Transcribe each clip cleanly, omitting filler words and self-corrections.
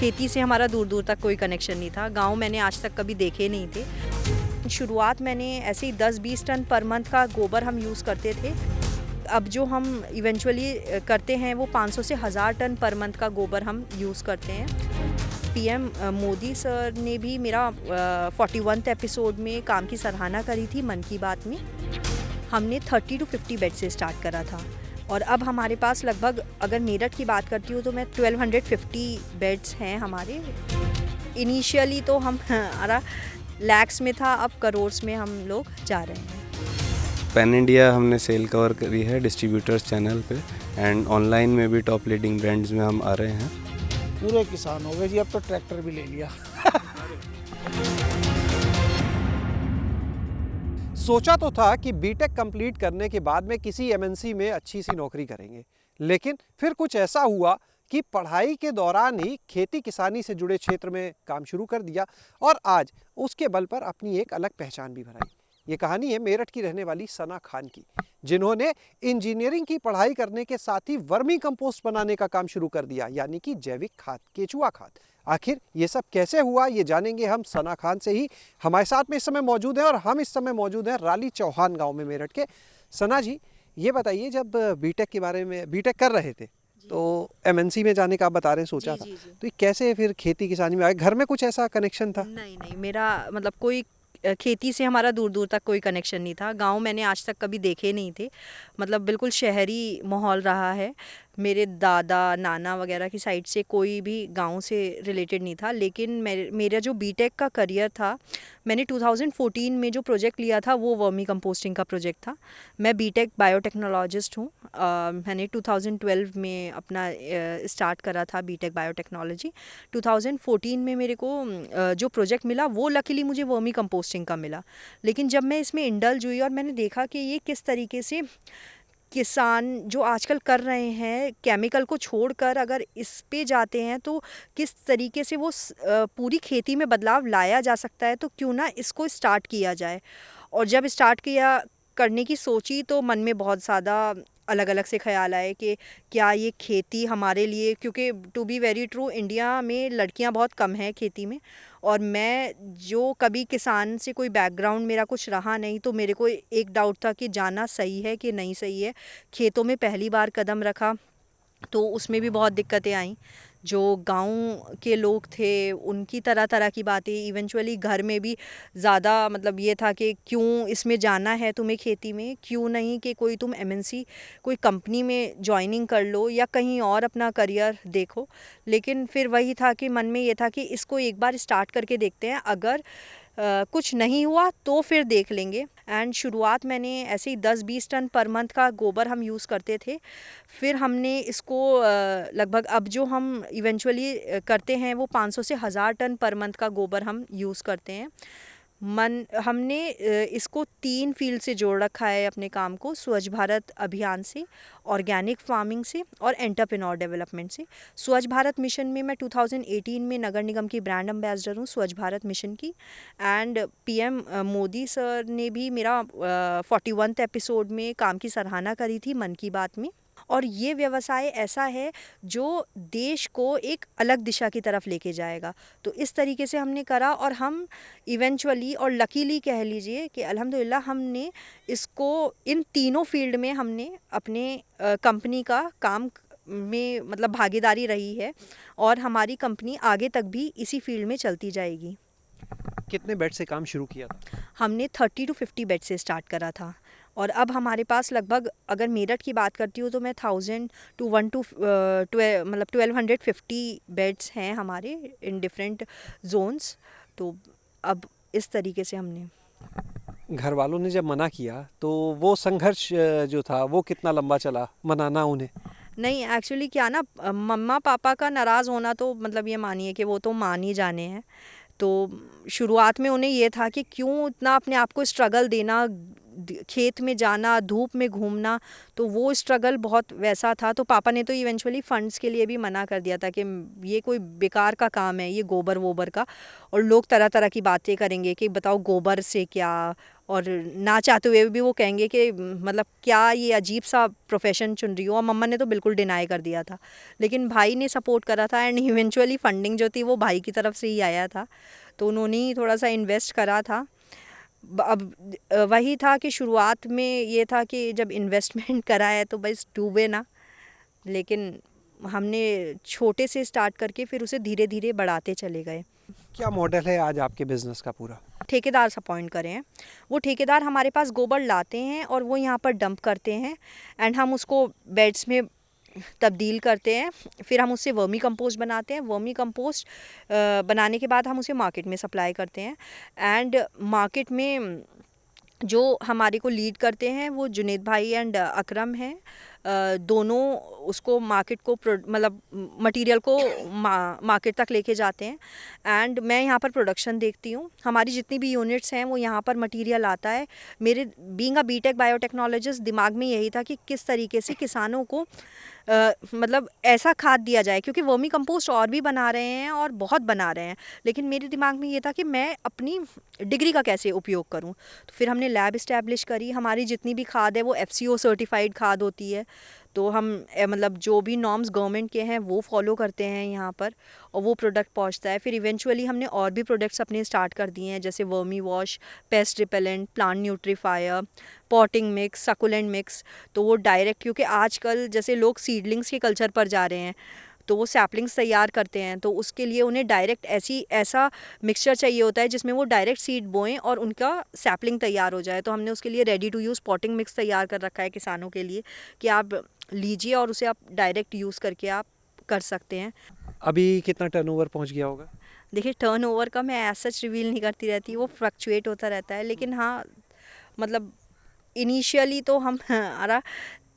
खेती से हमारा दूर दूर तक कोई कनेक्शन नहीं था। गांव मैंने आज तक कभी देखे नहीं थे। शुरुआत मैंने ऐसे ही 10-20 टन पर मंथ का गोबर हम यूज़ करते थे। अब जो हम इवेंचुअली करते हैं वो 500 से 1000 टन पर मंथ का गोबर हम यूज़ करते हैं। पीएम मोदी सर ने भी मेरा 41th एपिसोड में काम की सराहना करी थी मन की बात में। हमने 30 to 50 बेड से स्टार्ट करा था और अब हमारे पास लगभग, अगर मेरठ की बात करती हूँ तो मैं 1250 बेड्स हैं हमारे। इनिशियली तो हमारा लैक्स में था, अब करोड़्स में हम लोग जा रहे हैं। पैन इंडिया हमने सेल कवर करी है डिस्ट्रीब्यूटर्स चैनल पे, एंड ऑनलाइन में भी टॉप लीडिंग ब्रांड्स में हम आ रहे हैं। पूरे किसान हो गए जी, अब तो ट्रैक्टर भी ले लिया। सोचा तो था कि बीटेक कंप्लीट करने के बाद में किसी एमएनसी में अच्छी सी नौकरी करेंगे, लेकिन फिर कुछ ऐसा हुआ कि पढ़ाई के दौरान ही खेती किसानी से जुड़े क्षेत्र में काम शुरू कर दिया और आज उसके बल पर अपनी एक अलग पहचान भी बनाई। ये कहानी है मेरठ की रहने वाली सना खान की, जिन्होंने इंजीनियरिंग की पढ़ाई करने के साथ ही वर्मी कंपोस्ट बनाने का काम शुरू कर दिया, यानी कि जैविक खाद, केचुआ खाद। आखिर ये सब कैसे हुआ, ये जानेंगे हम सना खान से ही। हमारे साथ में इस समय मौजूद हैं और हम इस समय मौजूद हैं राली चौहान गांव में मेरठ के। सना जी, ये बताइए, जब बीटेक के बारे में बीटेक कर रहे थे तो एमएनसी में जाने का आप बता रहे हैं, सोचा था, तो ये कैसे फिर खेती किसानी में आए? घर में कुछ ऐसा कनेक्शन था? नहीं, मेरा मतलब कोई खेती से हमारा दूर दूर तक कोई कनेक्शन नहीं था। गांव मैंने आज तक कभी देखे नहीं थे, मतलब बिल्कुल शहरी माहौल रहा है। मेरे दादा नाना वगैरह की साइड से कोई भी गांव से रिलेटेड नहीं था। लेकिन मेरा जो बीटेक का करियर था, मैंने 2014 में जो प्रोजेक्ट लिया था वो वर्मी कंपोस्टिंग का प्रोजेक्ट था। मैं बीटेक बायोटेक्नोलॉजिस्ट हूँ। मैंने 2012 में अपना स्टार्ट करा था बीटेक बायोटेक्नोलॉजी। 2014 में मेरे को जो प्रोजेक्ट मिला वो लकीली मुझे वर्मी कंपोस्टिंग का मिला। लेकिन जब मैं इसमें इंडल्ज हुई और मैंने देखा कि ये किस तरीके से किसान जो आजकल कर रहे हैं, केमिकल को छोड़कर अगर इस पे जाते हैं तो किस तरीके से वो पूरी खेती में बदलाव लाया जा सकता है, तो क्यों ना इसको स्टार्ट किया जाए। और जब स्टार्ट किया करने की सोची तो मन में बहुत ज़्यादा अलग अलग से ख्याल आए कि क्या ये खेती हमारे लिए, क्योंकि to be very true India में लड़कियां बहुत कम हैं खेती में। और मैं जो कभी किसान से कोई बैकग्राउंड मेरा कुछ रहा नहीं, तो मेरे को एक डाउट था कि जाना सही है कि नहीं सही है। खेतों में पहली बार कदम रखा तो उसमें भी बहुत दिक्कतें आईं। जो गांव के लोग थे उनकी तरह तरह की बातें, इवेंचुअली घर में भी ज़्यादा मतलब ये था कि क्यों इसमें जाना है तुम्हें खेती में, क्यों नहीं कि कोई तुम एमएनसी कोई कंपनी में जॉइनिंग कर लो या कहीं और अपना करियर देखो। लेकिन फिर वही था कि मन में ये था कि इसको एक बार स्टार्ट करके देखते हैं, अगर कुछ नहीं हुआ तो फिर देख लेंगे। एंड शुरुआत मैंने ऐसे ही 10-20 टन पर मंथ का गोबर हम यूज़ करते थे। फिर हमने इसको लगभग, अब जो हम इवेंचुअली करते हैं वो 500 से 1000 टन पर मंथ का गोबर हम यूज़ करते हैं। हमने इसको 3 फील्ड से जोड़ रखा है अपने काम को, स्वच्छ भारत अभियान से, ऑर्गेनिक फार्मिंग से और एंटरप्रेन्योर डेवलपमेंट से। स्वच्छ भारत मिशन में मैं 2018 में नगर निगम की ब्रांड एम्बेसडर हूँ स्वच्छ भारत मिशन की। एंड पीएम मोदी सर ने भी मेरा 41th एपिसोड में काम की सराहना करी थी मन की बात में। और ये व्यवसाय ऐसा है जो देश को एक अलग दिशा की तरफ लेके जाएगा। तो इस तरीके से हमने करा और हम इवेंचुअली और लकीली कह लीजिए कि अल्हम्दुलिल्लाह हमने इसको इन तीनों फील्ड में हमने अपने कंपनी का काम में मतलब भागीदारी रही है और हमारी कंपनी आगे तक भी इसी फील्ड में चलती जाएगी। कितने बेड से काम शुरू किया था? हमने 30 to 50 बेड से स्टार्ट करा था और अब हमारे पास लगभग, अगर मेरठ की बात करती हूँ तो मैं 1000 to 1250 बेड्स हैं हमारे इन डिफरेंट जोन्स। तो अब इस तरीके से हमने, घर वालों ने जब मना किया तो वो संघर्ष जो था वो कितना लंबा चला, मनाना उन्हें? नहीं, एक्चुअली क्या ना, मम्मा पापा का नाराज़ होना तो मतलब ये मानिए कि वो तो मान ही जाने हैं। तो शुरुआत में उन्हें ये था कि क्यों इतना अपने आप को स्ट्रगल देना, खेत में जाना, धूप में घूमना, तो वो स्ट्रगल बहुत वैसा था। तो पापा ने तो इवेंचुअली फ़ंड्स के लिए भी मना कर दिया था कि ये कोई बेकार का काम है, ये गोबर वोबर का, और लोग तरह तरह की बातें करेंगे कि बताओ गोबर से क्या और ना चाहते हुए भी वो कहेंगे कि मतलब क्या ये अजीब सा प्रोफेशन चुन रही हो। और मम्मा ने तो बिल्कुल डिनाई कर दिया था, लेकिन भाई ने सपोर्ट करा था एंड इवेंचुअली फंडिंग जो थी वो भाई की तरफ से ही आया था, तो उन्होंने ही थोड़ा सा इन्वेस्ट करा था। अब वही था कि शुरुआत में ये था कि जब इन्वेस्टमेंट करा है तो बस डूबे ना, लेकिन हमने छोटे से स्टार्ट करके फिर उसे धीरे धीरे बढ़ाते चले गए। क्या मॉडल है आज आपके बिजनेस का पूरा? ठेकेदार से अपॉइंट करें हैं, वो ठेकेदार हमारे पास गोबर लाते हैं और वो यहाँ पर डंप करते हैं एंड हम उसको बेड्स में तब्दील करते हैं। फिर हम उससे वर्मी कंपोस्ट बनाते हैं। वर्मी कंपोस्ट बनाने के बाद हम उसे मार्केट में सप्लाई करते हैं एंड मार्केट में जो हमारे को लीड करते हैं वो जुनेद भाई एंड अकरम हैं। दोनों उसको मार्केट को मतलब मटेरियल को मार्केट तक लेके जाते हैं एंड मैं यहाँ पर प्रोडक्शन देखती हूँ। हमारी जितनी भी यूनिट्स हैं वो यहाँ पर मटेरियल आता है। मेरे बीइंग अ बीटेक बायोटेक्नोलॉजिस्ट दिमाग में यही था कि किस तरीके से किसानों को मतलब ऐसा खाद दिया जाए, क्योंकि वर्मी कंपोस्ट और भी बना रहे हैं और बहुत बना रहे हैं, लेकिन मेरे दिमाग में ये था कि मैं अपनी डिग्री का कैसे उपयोग करूं। तो फिर हमने लैब इस्टेब्लिश करी। हमारी जितनी भी खाद है वो FCO सर्टिफाइड खाद होती है, तो हम मतलब जो भी नॉर्म्स गवर्नमेंट के हैं वो फॉलो करते हैं यहाँ पर और वो प्रोडक्ट पहुँचता है। फिर इवेंचुअली हमने और भी प्रोडक्ट्स अपने स्टार्ट कर दिए हैं, जैसे vermiwash, pest repellent, plant nutrifier, potting mix, succulent mix. तो वो डायरेक्ट, क्योंकि आजकल जैसे लोग सीडलिंग्स के कल्चर पर जा रहे हैं तो वो सैपलिंग्स तैयार करते हैं, तो उसके लिए उन्हें डायरेक्ट ऐसा मिक्सचर चाहिए होता है जिसमें वो डायरेक्ट सीड बोएं और उनका सैपलिंग तैयार हो जाए। तो हमने उसके लिए ready to use potting mix तैयार कर रखा है किसानों के लिए कि आप लीजिए और उसे आप डायरेक्ट यूज़ करके आप कर सकते हैं। अभी कितना टर्नओवर पहुंच गया होगा? देखिए, टर्नओवर का मैं एज सच रिवील नहीं करती रहती, वो फ्लक्चुएट होता रहता है, लेकिन हाँ मतलब इनिशियली तो हमारा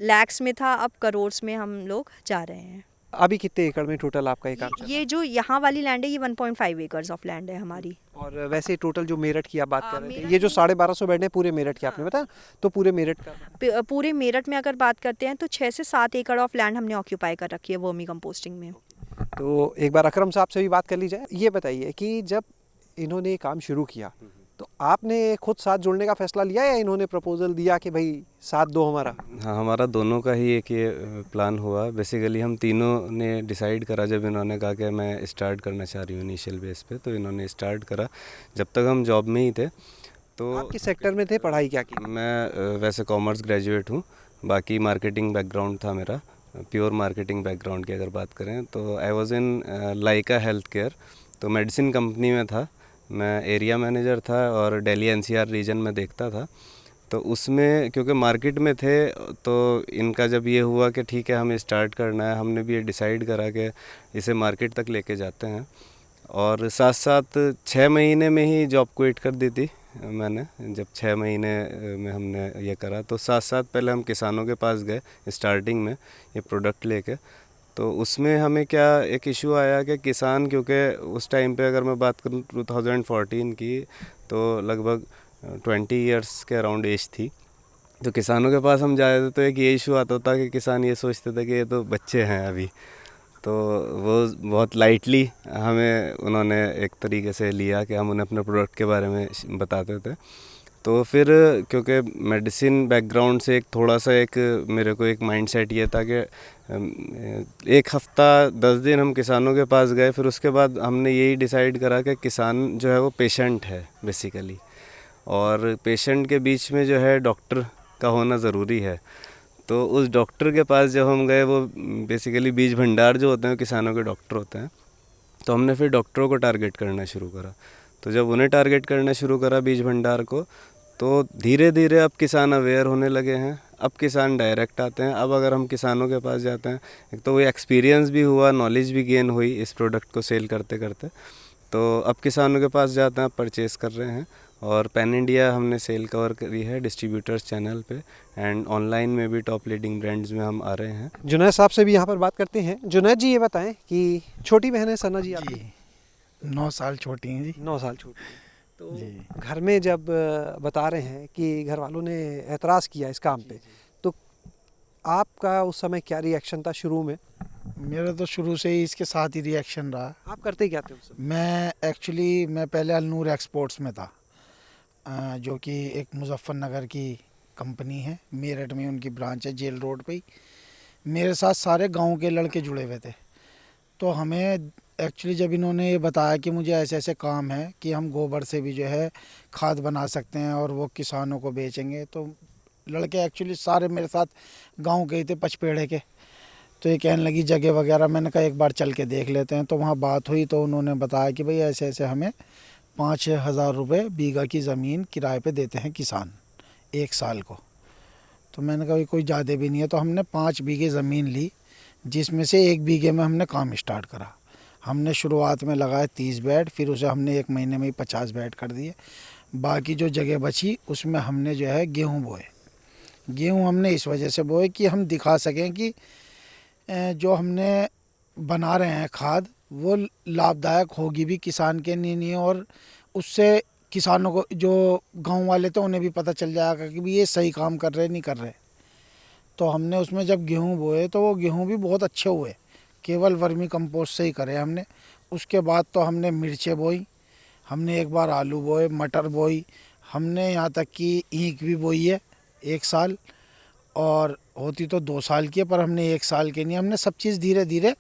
लैक्स में था, अब करोड़्स में हम लोग जा रहे हैं। अभी कितने एकड़ में टोटल आपका ये काम चल रहा ये जो यहाँ वाली लैंड है ये 1.5 एकर्स ऑफ लैंड है हमारी। है? और वैसे टोटल जो मेरठ की आप बात कर रहे थे, मेरठ ये जो की- 1250 बेड है पूरे मेरठ के आपने बताया, तो पूरे मेरठ का पूरे मेरठ में अगर बात करते हैं तो 6 से 7 एकड़ ऑफ लैंड हमने ऑक्यूपाई कर रखी है वर्मी कंपोस्टिंग में। तो एक बार अकरम साहब से भी बात कर ली जाए। ये बताइए कि जब इन्होंने ये काम शुरू किया तो आपने खुद साथ जुड़ने का फैसला लिया या इन्होंने प्रपोजल दिया कि भाई साथ दो हमारा? हाँ, हमारा दोनों का ही एक ये प्लान हुआ। बेसिकली हम तीनों ने डिसाइड करा, जब इन्होंने कहा कि मैं स्टार्ट करना चाह रही हूँ इनिशियल बेस पे, तो इन्होंने स्टार्ट करा। जब तक हम जॉब में ही थे तो आप किस सेक्टर में थे, पढ़ाई क्या की? मैं वैसे कॉमर्स ग्रेजुएट हूँ, बाकी मार्केटिंग बैकग्राउंड था मेरा, प्योर मार्केटिंग बैकग्राउंड की अगर बात करें तो I was in Lyka health care, तो मेडिसिन कंपनी में था। मैं एरिया मैनेजर था और दिल्ली NCR रीजन में देखता था। तो उसमें क्योंकि मार्केट में थे तो इनका जब ये हुआ कि ठीक है हमें स्टार्ट करना है, हमने भी ये डिसाइड करा कि इसे मार्केट तक लेके जाते हैं। और साथ साथ 6 महीने में ही जॉब क्विट कर दी थी मैंने। जब 6 महीने में हमने ये करा तो साथ साथ पहले हम किसानों के पास गए स्टार्टिंग में ये प्रोडक्ट लेके। तो उसमें हमें क्या एक इशू आया कि किसान, क्योंकि उस टाइम पे अगर मैं बात करूँ 2014 की, तो लगभग 20 इयर्स के अराउंड एज थी। तो किसानों के पास हम जाते थे तो एक ये इशू आता था कि किसान ये सोचते थे कि ये तो बच्चे हैं अभी, तो वो बहुत लाइटली हमें उन्होंने एक तरीके से लिया कि हम उन्हें अपने प्रोडक्ट के बारे में बताते थे। तो फिर क्योंकि मेडिसिन बैकग्राउंड से एक थोड़ा सा एक मेरे को एक माइंडसेट ये था कि एक हफ़्ता 10 दिन हम किसानों के पास गए। फिर उसके बाद हमने यही डिसाइड करा कि किसान जो है वो पेशेंट है बेसिकली, और पेशेंट के बीच में जो है डॉक्टर का होना ज़रूरी है। तो उस डॉक्टर के पास जब हम गए, वो बेसिकली बीज भंडार जो होते हैं किसानों के डॉक्टर होते हैं, तो हमने फिर डॉक्टरों को टारगेट करना शुरू करा। तो जब उन्हें टारगेट करना शुरू करा बीज भंडार को, तो धीरे धीरे अब किसान अवेयर होने लगे हैं। अब किसान डायरेक्ट आते हैं। अब अगर हम किसानों के पास जाते हैं, एक तो वो एक्सपीरियंस भी हुआ, नॉलेज भी गेन हुई इस प्रोडक्ट को सेल करते करते। तो अब किसानों के पास जाते हैं, अब परचेज़ कर रहे हैं। और पैन इंडिया हमने सेल कवर करी है डिस्ट्रीब्यूटर्स चैनल पे, एंड ऑनलाइन में भी टॉप लीडिंग ब्रांड्स में हम आ रहे हैं। जुनैद साहब से भी यहाँ पर बात करते हैं। जुनैद जी, ये बताएं कि छोटी बहन है सना जी आपकी? जी 9 साल छोटी हैं जी। 9 साल छोटी है। तो जी। घर में जब बता रहे हैं कि घर वालों ने एतराज़ किया इस काम पे, तो आपका उस समय क्या रिएक्शन था शुरू में? मेरा तो शुरू से ही इसके साथ ही रिएक्शन रहा। आप करते क्या थे उस समय? मैं पहले अलनूर एक्सपोर्ट्स में था। जो कि एक मुजफ्फरनगर की कंपनी है, मेरठ में उनकी ब्रांच है, जेल रोड पे ही। मेरे साथ सारे गांव के लड़के जुड़े हुए थे। तो हमें एक्चुअली जब इन्होंने ये बताया कि मुझे ऐसे ऐसे काम है कि हम गोबर से भी जो है खाद बना सकते हैं और वो किसानों को बेचेंगे, तो लड़के एक्चुअली सारे मेरे साथ गांव गए थे पचपेड़े के। तो ये कहने लगी जगह वगैरह, मैंने कहा एक बार चल के देख लेते हैं। तो वहाँ बात हुई तो उन्होंने बताया कि भाई ऐसे ऐसे हमें 5,000 रुपये बीघा की ज़मीन किराए पे देते हैं किसान 1 साल को। तो मैंने कहा कोई ज़्यादा भी नहीं है। तो हमने 5 बीघे ज़मीन ली, जिसमें से 1 बीघे में हमने काम स्टार्ट करा। हमने शुरुआत में लगाए 30 बेड, फिर उसे हमने 1 महीने में ही 50 बेड कर दिए। बाकी जो जगह बची उसमें हमने जो है गेहूँ बोए। गेहूँ हमने इस वजह से बोए कि हम दिखा सकें कि जो हमने बना रहे हैं खाद वो लाभदायक होगी भी किसान के लिए नहीं, और उससे किसानों को जो गांव वाले थे उन्हें भी पता चल जाएगा कि भी ये सही काम कर रहे नहीं कर रहे। तो हमने उसमें जब गेहूं बोए तो वो गेहूं भी बहुत अच्छे हुए, केवल वर्मी कंपोस्ट से ही करे हमने। उसके बाद तो हमने मिर्चें बोई, हमने एक बार आलू बोए, मटर बोई, हमने यहाँ तक कि ईख भी बोई है 1 साल, और होती तो 2 साल की है, पर हमने 1 साल के नहीं। हमने सब चीज़ धीरे धीरे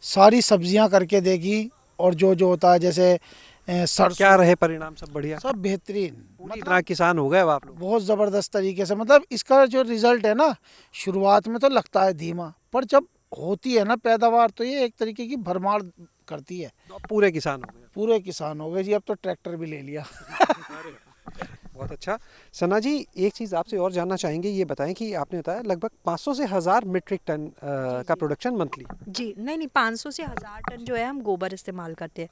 सारी सब्जियां करके देखी, और जो जो होता है जैसे सरसों, क्या रहे परिणाम? सब बढ़िया, सब बेहतरीन, पूरी तरह किसान हो गए अब आप लोग? बहुत ज़बरदस्त तरीके से। मतलब इसका जो रिज़ल्ट है ना, शुरुआत में तो लगता है धीमा, पर जब होती है ना पैदावार तो ये एक तरीके की भरमार करती है। तो अब पूरे किसान हो गए? पूरे किसान हो गए जी, अब तो ट्रैक्टर भी ले लिया। बहुत अच्छा। सना जी, एक चीज़ आपसे और जानना चाहेंगे, ये बताएं कि आपने बताया लगभग 500 से 1000 मीट्रिक टन का प्रोडक्शन मंथली। जी नहीं 500 से 1000 टन जो है हम गोबर इस्तेमाल करते हैं।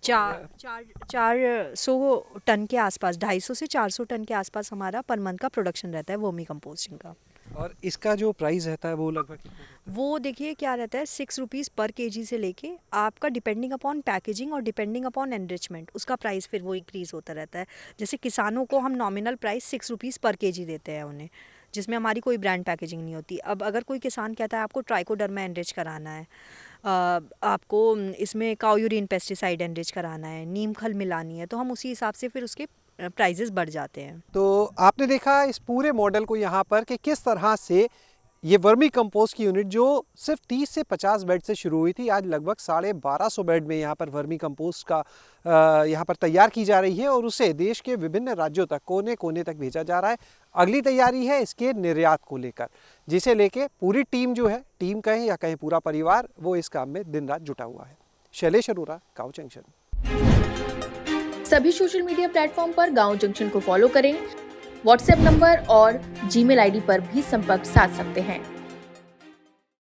400 टन के आसपास, 250 से 400 टन के आसपास हमारा पर मंथ का प्रोडक्शन रहता है वर्मी कंपोस्टिंग का। और इसका जो प्राइस रहता है वो लगभग कितना रहता है? वो देखिए क्या रहता है, 6 रुपीज़ पर केजी से लेके आपका डिपेंडिंग अपॉन पैकेजिंग और डिपेंडिंग अपॉन एनरिचमेंट उसका प्राइस फिर वो इंक्रीज़ होता रहता है। जैसे किसानों को हम नॉमिनल प्राइस 6 रुपीज़ पर केजी देते हैं उन्हें, जिसमें हमारी कोई ब्रांड पैकेजिंग नहीं होती। अब अगर कोई किसान कहता है आपको ट्राइकोडर्मा एनरिच कराना है, आपको इसमें काऊ यूरिन पेस्टिसाइड एनरिच कराना है, नीम खल मिलानी है, तो हम उसी हिसाब से फिर उसके प्राइजेस बढ़ जाते हैं। तो आपने देखा इस पूरे मॉडल को यहाँ पर कि किस तरह से ये वर्मी कंपोस्ट की यूनिट जो सिर्फ 30 से 50 बेड से शुरू हुई थी, आज लगभग 1250 बेड में यहाँ पर वर्मी कंपोस्ट का यहाँ पर तैयार की जा रही है और उसे देश के विभिन्न राज्यों तक, कोने कोने तक भेजा जा रहा है। अगली तैयारी है इसके निर्यात को लेकर, जिसे लेके पूरी टीम जो है, टीम कहें या कहें पूरा परिवार, वो इस काम में दिन रात जुटा हुआ है। शैलेश अरोरा, गाँव जंक्शन। सभी सोशल मीडिया प्लेटफॉर्म पर गाँव जंक्शन को फॉलो करें। व्हाट्सएप नंबर और जीमेल आईडी पर भी संपर्क साध सकते हैं।